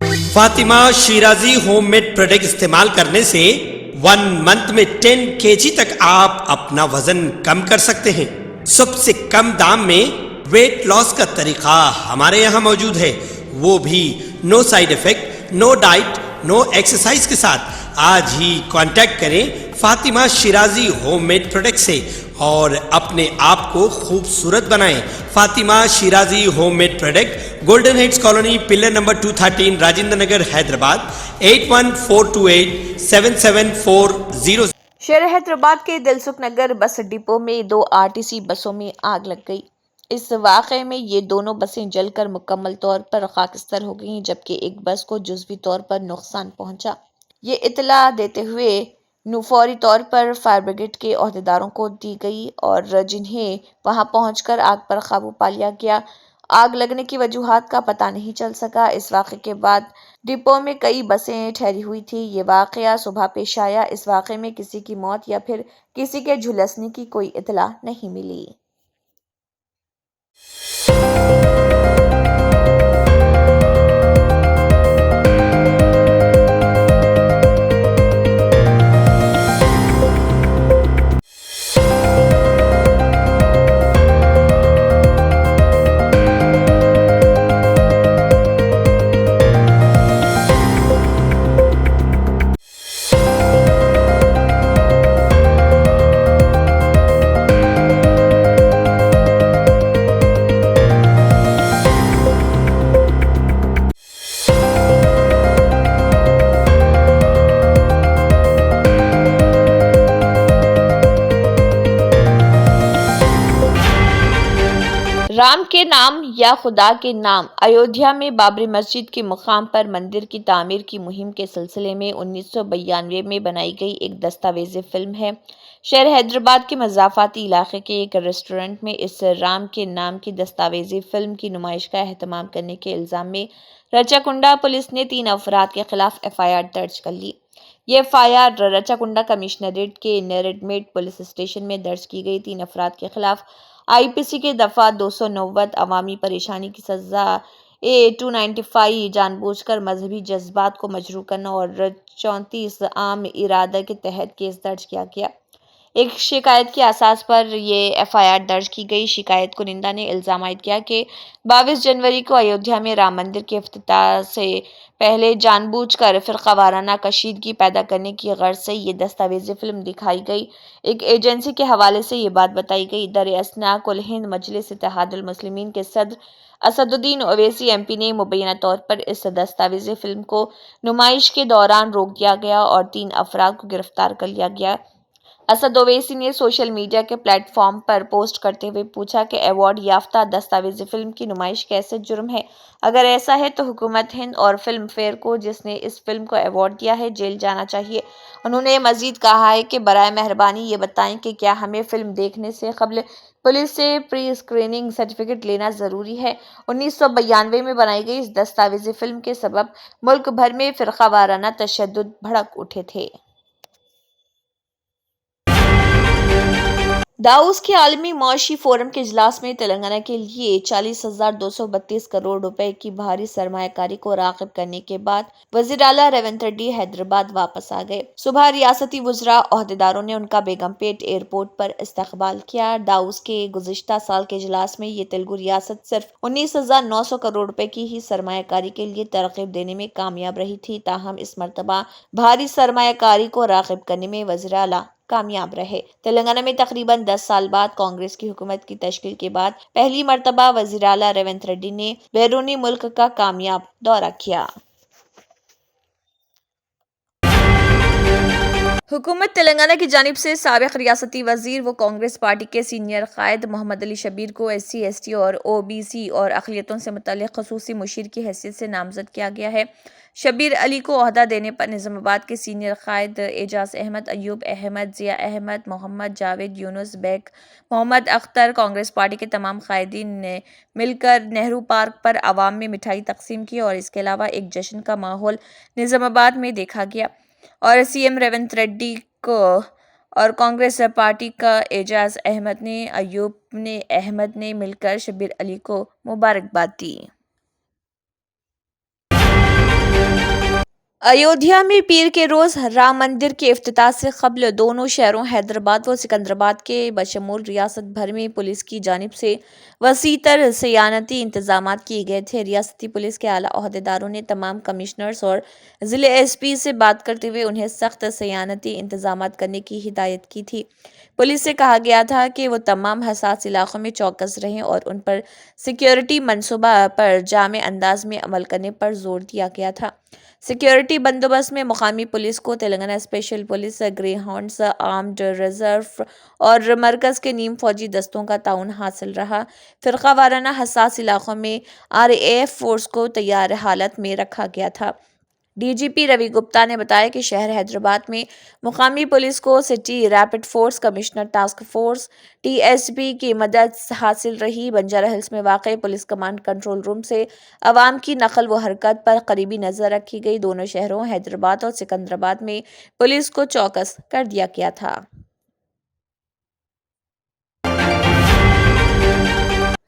Fatima Shirazi home made product استعمال کرنے سے 1 منتھ میں 10 kg تک آپ اپنا وزن کم کر سکتے ہیں۔ سب سے کم دام میں ویٹ لاس کا طریقہ ہمارے یہاں موجود ہے، وہ بھی no side effect, no diet, no exercise کے ساتھ۔ آج ہی کانٹیکٹ کریں Fatima Shirazi home made product سے اور اپنے آپ کو خوبصورت بنائیں۔ Fatima Shirazi home made product, Golden Heights Colony, pillar number 213، Rajendra Nagar, Hyderabad, 8142877400۔ شہر حیدرآباد کے دلسکھ نگر بس ڈپو میں 2 RTC بسوں میں آگ لگ گئی۔ اس واقعے میں یہ دونوں بسیں جل کر مکمل طور پر خاکستر ہو گئیں، جبکہ ایک بس کو جزوی طور پر نقصان پہنچا۔ یہ اطلاع دیتے ہوئے فوری طور پر فائر بریگیڈ کے عہدیداروں کو دی گئی اور جنہیں وہاں پہنچ کر آگ پر قابو پا لیا گیا۔ آگ لگنے کی وجوہات کا پتہ نہیں چل سکا۔ اس واقعے کے بعد ڈپو میں کئی بسیں ٹھہری ہوئی تھیں۔ یہ واقعہ صبح پیش آیا۔ اس واقعے میں کسی کی موت یا پھر کسی کے جھلسنے کی کوئی اطلاع نہیں ملی۔ رام کے نام یا خدا کے نام، ایودھیا میں بابری مسجد کے مقام پر مندر کی تعمیر کی مہم کے سلسلے میں 1992 میں بنائی گئی ایک دستاویزی فلم ہے۔ شہر حیدرآباد کے مضافاتی علاقے کے ایک ریسٹورنٹ میں اس رام کے نام کی دستاویزی فلم کی نمائش کا اہتمام کرنے کے الزام میں رچاکنڈا پولیس نے 3 افراد کے خلاف FIR درج کر لی۔ یہ FIR رچاکنڈا کمشنریٹ کے نیریڈمیٹ پولیس اسٹیشن میں درج کی گئی۔ 3 افراد کے خلاف IPC کے دفعہ 290 عوامی پریشانی کی سزا A295 جان بوجھ کر مذہبی جذبات کو مجروح کرنا اور 34 عام ارادہ کے تحت کیس درج کیا گیا۔ ایک شکایت کی اساس پر یہ FIR درج کی گئی۔ شکایت کنندہ نے الزام عائد کیا کہ 22 جنوری کو ایودھیا میں رام مندر کے افتتاح سے پہلے جان بوجھ کر فرقہ وارانہ کشیدگی پیدا کرنے کی غرض سے یہ دستاویزی فلم دکھائی گئی۔ ایک ایجنسی کے حوالے سے یہ بات بتائی گئی۔ در اثنا کل ہند مجلس اتحاد المسلمین کے صدر اسد الدین اویسی MP نے مبینہ طور پر اس دستاویزی فلم کو نمائش کے دوران روک دیا گیا اور 3 افراد کو گرفتار کر لیا گیا۔ اسد اویسی نے سوشل میڈیا کے پلیٹ فارم پر پوسٹ کرتے ہوئے پوچھا کہ ایوارڈ یافتہ دستاویزی فلم کی نمائش کیسے جرم ہے؟ اگر ایسا ہے تو حکومت ہند اور فلم فیئر کو جس نے اس فلم کو ایوارڈ دیا ہے جیل جانا چاہیے۔ انہوں نے مزید کہا ہے کہ برائے مہربانی یہ بتائیں کہ کیا ہمیں فلم دیکھنے سے قبل پولیس سے پری اسکریننگ سرٹیفکیٹ لینا ضروری ہے؟ 1992 میں بنائی گئی اس دستاویزی فلم کے سبب ملک بھر میں فرقہ وارانہ تشدد بھڑک اٹھے تھے۔ داؤس کے عالمی معاشی فورم کے اجلاس میں تلنگانہ کے لیے 40,232 کروڑ روپے کی بھاری سرمایہ کاری کو راغب کرنے کے بعد وزیر اعلیٰ ریونت ریڈی حیدرآباد واپس آ گئے۔ صبح ریاستی وزراء عہدیداروں نے ان کا بیگم پیٹ ایئرپورٹ پر استقبال کیا۔ داؤس کے گزشتہ سال کے اجلاس میں یہ تلگو ریاست صرف 19,900 کروڑ روپے کی ہی سرمایہ کاری کے لیے ترغیب دینے میں کامیاب رہی تھی، تاہم اس مرتبہ بھاری سرمایہ کاری کو راغب کرنے میں وزیر اعلیٰ کامیاب رہے۔ تلنگانہ میں تقریباً 10 سال بعد کانگریس کی حکومت کی تشکیل کے بعد پہلی مرتبہ وزیر اعلیٰ ریونت ریڈی نے بیرونی ملک کا کامیاب دورہ کیا۔ حکومت تلنگانہ کی جانب سے سابق ریاستی وزیر و کانگریس پارٹی کے سینئر قائد محمد علی شبیر کو SC ST اور OBC اور اقلیتوں سے متعلق خصوصی مشیر کی حیثیت سے نامزد کیا گیا ہے۔ شبیر علی کو عہدہ دینے پر نظام آباد کے سینئر قائد اعجاز احمد، ایوب احمد، ضیاء احمد، محمد جاوید یونس بیگ، محمد اختر، کانگریس پارٹی کے تمام قائدین نے مل کر نہرو پارک پر عوام میں مٹھائی تقسیم کی اور اس کے علاوہ ایک جشن کا ماحول نظام آباد میں دیکھا گیا اور CM ریونت ریڈی کو اور کانگریس پارٹی کا اعجاز احمد نے ایوب احمد نے مل کر شبیر علی کو مبارکباد دی۔ अयोध्या में पीर के रोज राम मंदिर के इफ्तिताह से कबल दोनों शहरों हैदराबाद व सिकंदराबाद के बशमूल रियासत भर में पुलिस की जानिब से वसीतर सयानती इंतजाम किए गए थे। रियासती पुलिस के आला ओहदेदारों ने तमाम कमिश्नर्स और ज़िले एसपी से बात करते हुए उन्हें सख्त सयानती इंतजाम करने की हिदायत की थी। पुलिस से कहा गया था कि वो तमाम हसास इलाकों में चौकस रहें और उन पर सिक्योरिटी मनसूबा पर जामे अंदाज में अमल करने पर जोर दिया गया था। सिक्योरिटी बंदोबस्त में मुकामी पुलिस को Telangana special police, grey hounds, armed reserve और मरकज़ के नीम फौजी दस्तों का ताउन हासिल रहा। फिरका वाराना हसास इलाकों में RAF फोर्स को तैयार हालत में रखा गया था। DGP रवि गुप्ता ने बताया कि शहर हैदराबाद में मुकामी पुलिस को city rapid force, commissioner task force, TSP की मदद हासिल रही। बंजारा हिल्स में वाक़ पुलिस कमांड कंट्रोल रूम से अवाम की नकल व हरकत पर करीबी नज़र रखी गई। दोनों शहरों हैदराबाद और सिकंदराबाद में पुलिस को चौकस कर दिया गया था।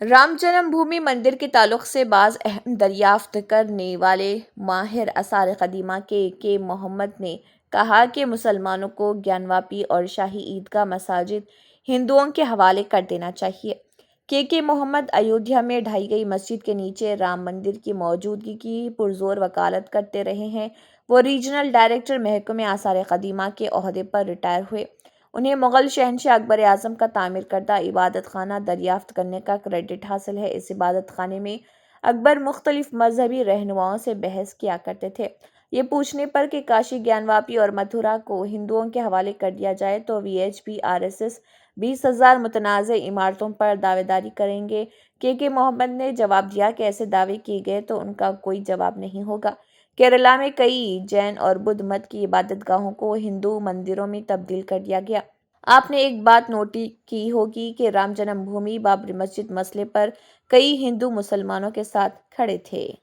राम जन्मभूमि मंदिर के ताल्लुक से बाज़ अहम दरियाफ्त करने वाले माहिर आसार क़दीमा के मोहम्मद ने कहा कि मुसलमानों को ज्ञानवापी और शाही ईदगाह मसाजिद हिंदुओं के हवाले कर देना चाहिए। के मोहम्मद अयोध्या में ढाई गई मस्जिद के नीचे राम मंदिर की मौजूदगी की पुरजोर वकालत करते रहे हैं। वो रीजनल डायरेक्टर महकमे आसार क़दीमा के ओहदे पर रिटायर हुए। उन्हें मुग़ल शहनशाह अकबर आज़म का तामीर करदा इबादत खाना दरियाफ्त करने का क्रेडिट हासिल है। इस इबादत खाने में अकबर मुख्तलिफ मजहबी रहनुमाओं से बहस किया करते थे। ये पूछने पर कि काशी, ज्ञानवापी और मथुरा को हिंदुओं के हवाले कर दिया जाए तो VHP RSS 20,000 मुतनाज़ इमारतों पर दावेदारी करेंगे। के मोहम्मद ने जवाब दिया कि ऐसे दावे किए गए तो उनका कोई जवाब नहीं होगा। केरला में कई जैन और बुद्ध मत की इबादतगाहों को हिंदू मंदिरों में तब्दील कर दिया गया। आपने एक बात नोट की होगी कि राम जन्मभूमि बाबरी मस्जिद मसले पर कई हिंदू मुसलमानों के साथ खड़े थे।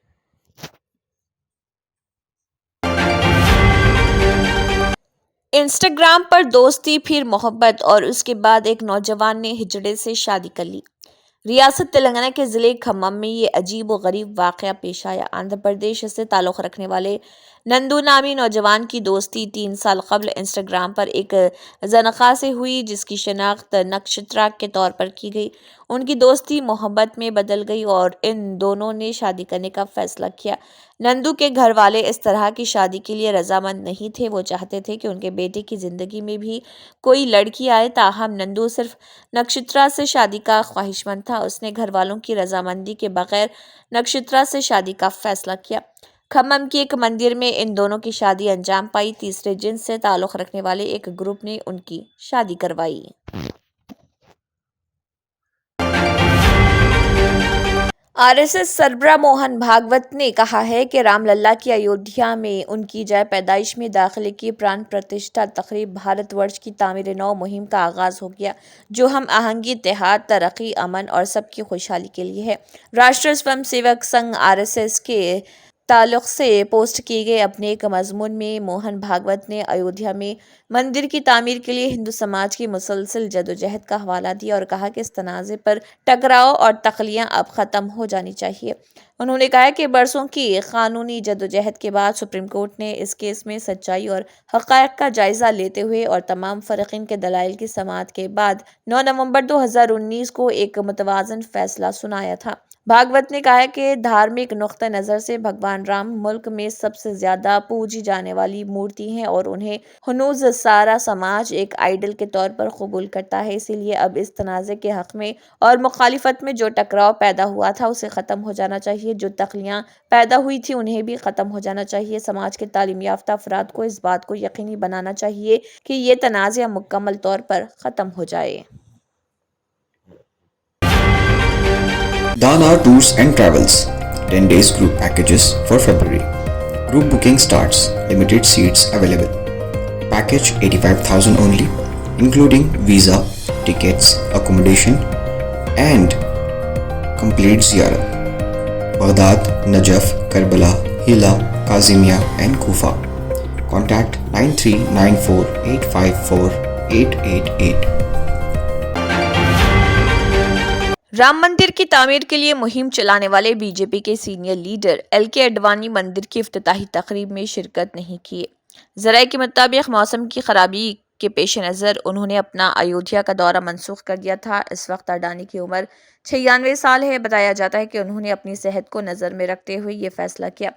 इंस्टाग्राम पर दोस्ती फिर मोहब्बत और उसके बाद एक नौजवान ने हिजड़े से शादी कर ली। रियासत तेलंगाना के ज़िले खम्मम में ये अजीब व गरीब वाक़या पेश आया। आंध्र प्रदेश से ताल्लुक़ रखने वाले नंदू नामी नौजवान की दोस्ती 3 साल कबल इंस्टाग्राम पर एक ज़नख़ा से हुई, जिसकी शनाख्त नक्षत्रा के तौर पर की गई। उनकी दोस्ती मोहब्बत में बदल गई और इन दोनों ने शादी करने का फ़ैसला किया। नंदू के घर वाले इस तरह की शादी के लिए रजामंद नहीं थे। वो चाहते थे कि उनके बेटे की ज़िंदगी में भी कोई लड़की आए। ताहम नंदू सिर्फ नक्षत्रा से शादी का ख्वाहिशमंद था। उसने घर वालों की रजामंदी के बगैर नक्षत्रा से शादी का फैसला किया। खम्मम की एक मंदिर में इन दोनों की शादी अंजाम पाई। तीसरे जिन्स से ताल्लुक़ रखने वाले एक ग्रुप ने उनकी शादी करवाई। RSS सरबराह मोहन भागवत ने कहा है कि रामलला की अयोध्या में उनकी जाए पैदाइश में दाखिले की प्राण प्रतिष्ठा तकरीब भारतवर्ष की तामीर नौ मुहिम का आगाज़ हो गया, जो हम आहंगी, इत्तेहाद, तरक्की, अमन और सबकी खुशहाली के लिए है। राष्ट्रीय स्वयं सेवक संघ RSS के ताल्लुक़ से पोस्ट किए गए अपने एक मज़मून में मोहन भागवत ने अयोध्या में मंदिर की तामीर के लिए हिंदू समाज की मुसलसल जदोजहद का हवाला दिया और कहा कि इस तनाज़े पर टकराव और तख्लियाँ अब ख़त्म हो जानी चाहिए। उन्होंने कहा कि बरसों की कानूनी जदोजहद के बाद सुप्रीम कोर्ट ने इस केस में सच्चाई और हक़ाइक़ का जायज़ा लेते हुए और तमाम फ़रीक़ीन के दलाइल की समाअत के बाद 9 नवंबर 2019 को एक मुतवाज़न फ़ैसला सुनाया था। भागवत ने कहा कि धार्मिक नुक्ता नज़र से भगवान राम मुल्क में सबसे ज़्यादा पूजी जाने वाली मूर्ति हैं और उन्हें हनूज़ सारा समाज एक आइडल के तौर पर कबूल करता है। इसीलिए अब इस तनाज़े के हक़ में और मुखालिफत में जो टकराव पैदा हुआ था उसे ख़त्म हो जाना चाहिए। जो तख्लियाँ पैदा हुई थी उन्हें भी ख़त्म हो जाना चाहिए। समाज के तालीम याफ्ता अफराद को इस बात को यकीनी बनाना चाहिए कि ये तनाज़ा मुकम्मल तौर पर ख़त्म हो जाए। Dana Tours and Travels 10 days group packages for February. Group booking starts. Limited seats available. Package 85,000 only, including visa, tickets, accommodation, and complete ziyarat. Baghdad, Najaf, Karbala, Hila, Kazimia, and Kufa. Contact 9394854888. Ram मंदिर की तामीर के लिए मुहिम चलाने वाले BJP के senior leader LK. Advani मंदिर की इफ्तिताही तकरीब में शिरकत नहीं किए। ज़राए के मुताबिक मौसम की खराबी के पेश नज़र उन्होंने अपना अयोध्या का दौरा मनसूख कर दिया था। इस वक्त अडानी की उम्र 96 साल है। बताया जाता है कि उन्होंने अपनी सेहत को नज़र में रखते हुए ये फैसला किया।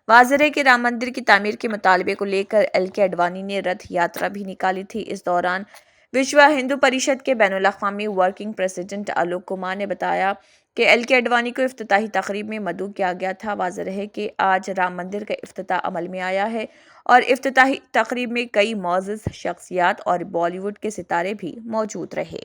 वाज़ेह है कि राम मंदिर की तामीर के मुतालबे को लेकर एल.के. अडवाणी ने रथ यात्रा भी निकाली थी। इस दौरान विश्व हिंदू परिषद के बैनुल अक़वामी वर्किंग प्रेसिडेंट आलोक कुमार ने बताया कि एल.के. अडवाणी को इफ्तिताही तकरीब में मदऊ किया गया था। वाज़ेह है कि आज राम मंदिर का इफ्तिताह अमल में आया है और इफ्तिताही तकरीब में कई मौजूद शख्सियात और बॉलीवुड के सितारे भी मौजूद रहे।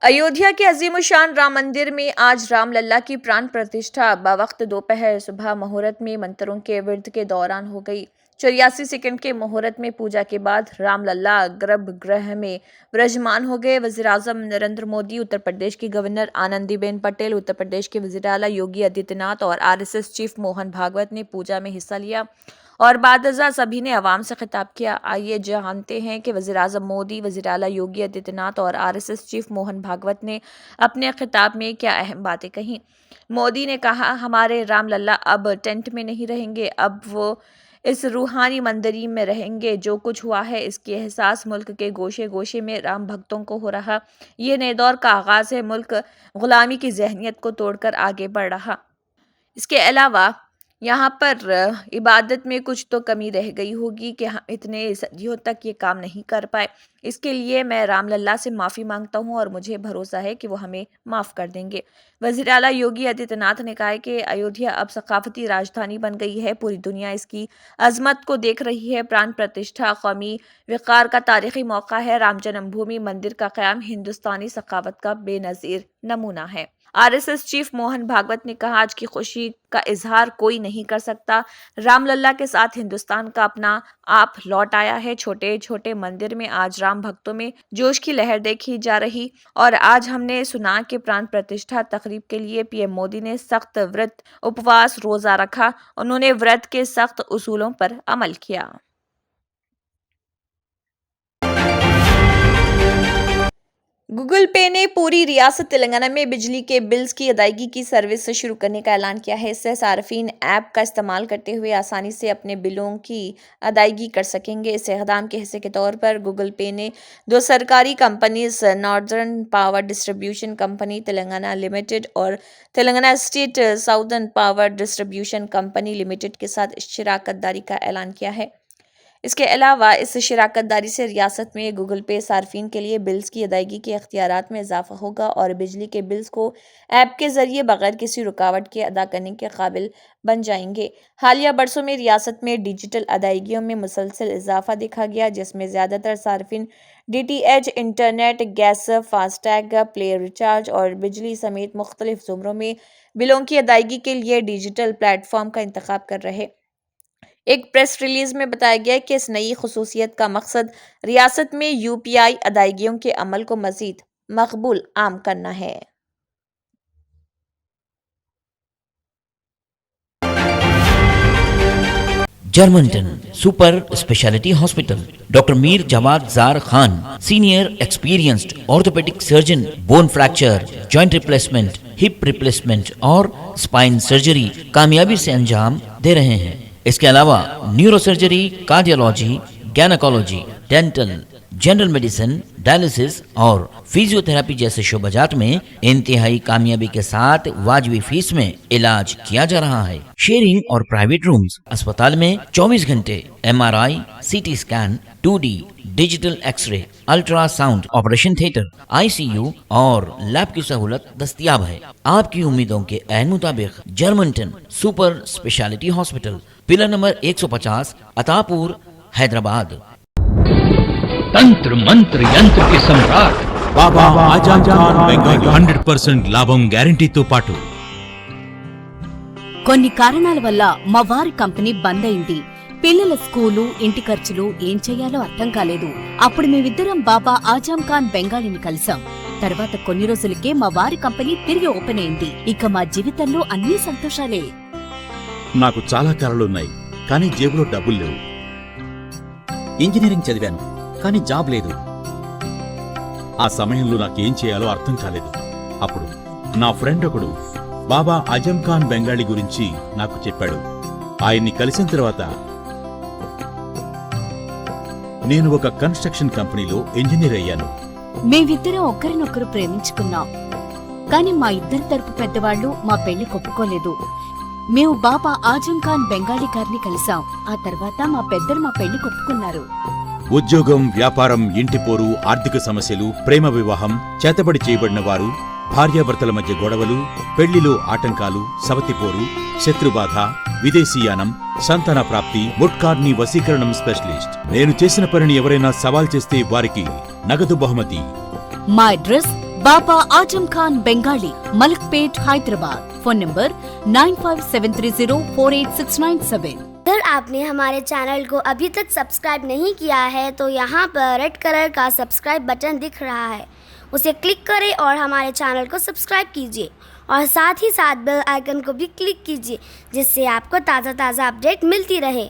अयोध्या के अजीमुशान राम मंदिर में आज राम लल्ला की प्राण प्रतिष्ठा बवक्त दोपहर सुबह मुहूर्त में मंत्रों के विरद के दौरान हो गई। 84 सेकंड के मुहूर्त में पूजा के बाद राम लल्ला गर्भगृह में विराजमान हो गए। वज़ीर आज़म नरेंद्र मोदी, उत्तर प्रदेश की गवर्नर आनंदीबेन पटेल, उत्तर प्रदेश के वज़ीर आला योगी आदित्यनाथ और आरएसएस चीफ मोहन भागवत ने पूजा में हिस्सा लिया और बादअज़ा सभी ने अवाम से खिताब किया। आइए जानते हैं कि वज़ीर आज़म मोदी, वज़ीर आला योगी आदित्यनाथ और आरएसएस चीफ मोहन भागवत ने अपने खिताब में क्या अहम बातें कहीं। मोदी ने कहा, हमारे राम लल्ला अब टेंट में नहीं रहेंगे, अब वो इस रूहानी मंदिर में रहेंगे। जो कुछ हुआ है इसकी एहसास मुल्क के गोशे गोशे में राम भक्तों को हो रहा। ये नए दौर का आगाज़ है। मुल्क गुलामी की जहनियत को तोड़कर आगे बढ़ रहा। इसके अलावा यहाँ पर इबादत में कुछ तो कमी रह गई होगी कि हम इतने सदियों तक ये काम नहीं कर पाए। इसके लिए मैं राम लल्ला से माफ़ी मांगता हूँ और मुझे भरोसा है कि वो हमें माफ़ कर देंगे। वज़ीर आला योगी आदित्यनाथ ने कहा है कि अयोध्या अब सकाफती राजधानी बन गई है। पूरी दुनिया इसकी अजमत को देख रही है। प्राण प्रतिष्ठा कौमी विकार का तारीखी मौका है। राम जन्मभूमि मंदिर का क़याम हिंदुस्तानी सकावत का बेनज़ीर नमूना है। आरएसएस चीफ मोहन भागवत ने कहा, आज की खुशी का इजहार कोई नहीं कर सकता। राम लल्ला के साथ हिंदुस्तान का अपना आप लौट आया है। छोटे छोटे मंदिर में आज राम भक्तों में जोश की लहर देखी जा रही और आज हमने सुना कि प्राण प्रतिष्ठा तकरीब के लिए पीएम मोदी ने सख्त व्रत, उपवास, रोजा रखा। उन्होंने व्रत के सख्त उसूलों पर अमल किया। गूगल पे ने पूरी रियासत तेलंगाना में बिजली के बिल्स की अदायगी की सर्विस शुरू करने का ऐलान किया है। इससे सार्फिन ऐप का इस्तेमाल करते हुए आसानी से अपने बिलों की अदायगी कर सकेंगे। इस इक़दाम के हिस्से के तौर पर गूगल पे ने 2 सरकारी companies northern power distribution company Telangana limited और Telangana state southern power distribution company limited के साथ शराकत दारी का ऐलान किया है। इसके अलावा इस शराकत दारी से रियासत में गूगल पे सार्फिन के लिए बिल्स की अदायगी के इख्तियारात में इजाफा होगा और बिजली के बिल्स को ऐप के जरिए बगैर किसी रुकावट के अदा करने के काबिल बन जाएंगे। हालिया बरसों में रियासत में डिजिटल अदायगियों में मुसलसल इजाफा देखा गया, जिसमें ज़्यादातर सार्फिन DTH, internet, gas, FASTag, play recharge और बिजली समेत मुख्तलिफ ज़ुमरों में बिलों की अदायगी के लिए डिजिटल प्लेटफॉर्म का इंतखाब कर रहे। एक प्रेस रिलीज में बताया गया कि इस नई खुसूसियत का मकसद रियासत में UPI अदायगियों के अमल को मजीद मकबूल आम करना है। Germanten super speciality hospital, doctor Mir Jawad Zar Khan, senior experienced orthopaedic surgeon, bone fracture, joint replacement, hip replacement और स्पाइन सर्जरी कामयाबी से अंजाम दे रहे हैं। इसके अलावा neuro surgery, cardiology, gynaecology, dental, general medicine, dialysis और फिजियोथेरेपी जैसे शोबाजात में इंतहाई कामयाबी के साथ वाजबी फीस में इलाज किया जा रहा है। शेयरिंग और प्राइवेट रूम्स, अस्पताल में 24 घंटे MRI, CT scan, 2D digital X-ray, ultrasound, operation theatre, ICU और लैब की सहूलत दस्तयाब है। आपकी उम्मीदों के ऐन मुताबिक Germanten super speciality hospital, pillar number 150, Attapur, Hyderabad. तंत्र मंत्र यंत्र के सम्राट బాబా ఆజాం ఖాన్ బెంగాల్ 100% లాభం గ్యారంటీతో పాటు కొన్ని కారణాల వల్ల మా వారి కంపెనీ బంద్ అయింది. పిల్లల స్కూలు, ఇంటి ఖర్చులు ఏం చెయ్యాలో అర్థం కాలేదు. అప్పుడు మేమిద్దరం బాబా ఆజాం ఖాన్ బెంగాలీని కలిసాం. తర్వాత కొన్ని రోజులకే మా వారి కంపెనీ తిరిగి ఓపెన్ అయింది. ఇక మా జీవితంలో అన్ని సంతోషాలే. నాకు చాలా కలలున్నాయి, కానీ జేబులో డబ్బులు లేవు. ఇంజనీరింగ్ చదివాను, కానీ జాబ్ లేదు. ఆ సమయంలో నాకేం చేయాలో అర్థం కాలేదు. అప్పుడు నా ఫ్రెండ్ ఒకడు బాబా అజం ఖాన్ బెంగాలీ గురించి నాకు చెప్పాడు. ఆయన్ని కలిసిన తర్వాత నేను ఒక కన్స్ట్రక్షన్ కంపెనీలో ఇంజనీర్ అయ్యాను. మేమిద్దరం ఒకరినొకరు ప్రేమించుకున్నాం. కాని మా ఇద్దరి తరపు పెద్దవాళ్లు మా పెళ్లి ఒప్పుకోలేదు. మేము బాబా ఆజం ఖాన్ బెంగాలీ గారిని కలిసాం. ఆ తర్వాత మా పెద్దలు మా పెళ్లి ఒప్పుకున్నారు. ఉద్యోగం, వ్యాపారం, ఇంటిపోరు, ఆర్థిక సమస్యలు, ప్రేమ వివాహం, చేతబడి చేయబడిన వారు, భార్యాభర్తల మధ్య గొడవలు, పెళ్లిలో ఆటంకాలు, సవతిపోరు, శత్రుబాధ, విదేశీయానం, సంతాన ప్రాప్తి, ముట్కార్ని వశీకరణం స్పెషలిస్ట్. నేను చేసిన పనిని ఎవరైనా సవాల్ చేస్తే వారికి నగదు బహుమతి. మా address Baba Azam Khan Bengali, Malakpet, Hyderabad. Phone number 9573048697। अगर आपने हमारे चैनल को अभी तक सब्सक्राइब नहीं किया है तो यहाँ पर रेड कलर का सब्सक्राइब बटन दिख रहा है, उसे क्लिक करें और हमारे चैनल को सब्सक्राइब कीजिए और साथ ही साथ बेल आइकन को भी क्लिक कीजिए, जिससे आपको ताज़ा अपडेट मिलती रहे।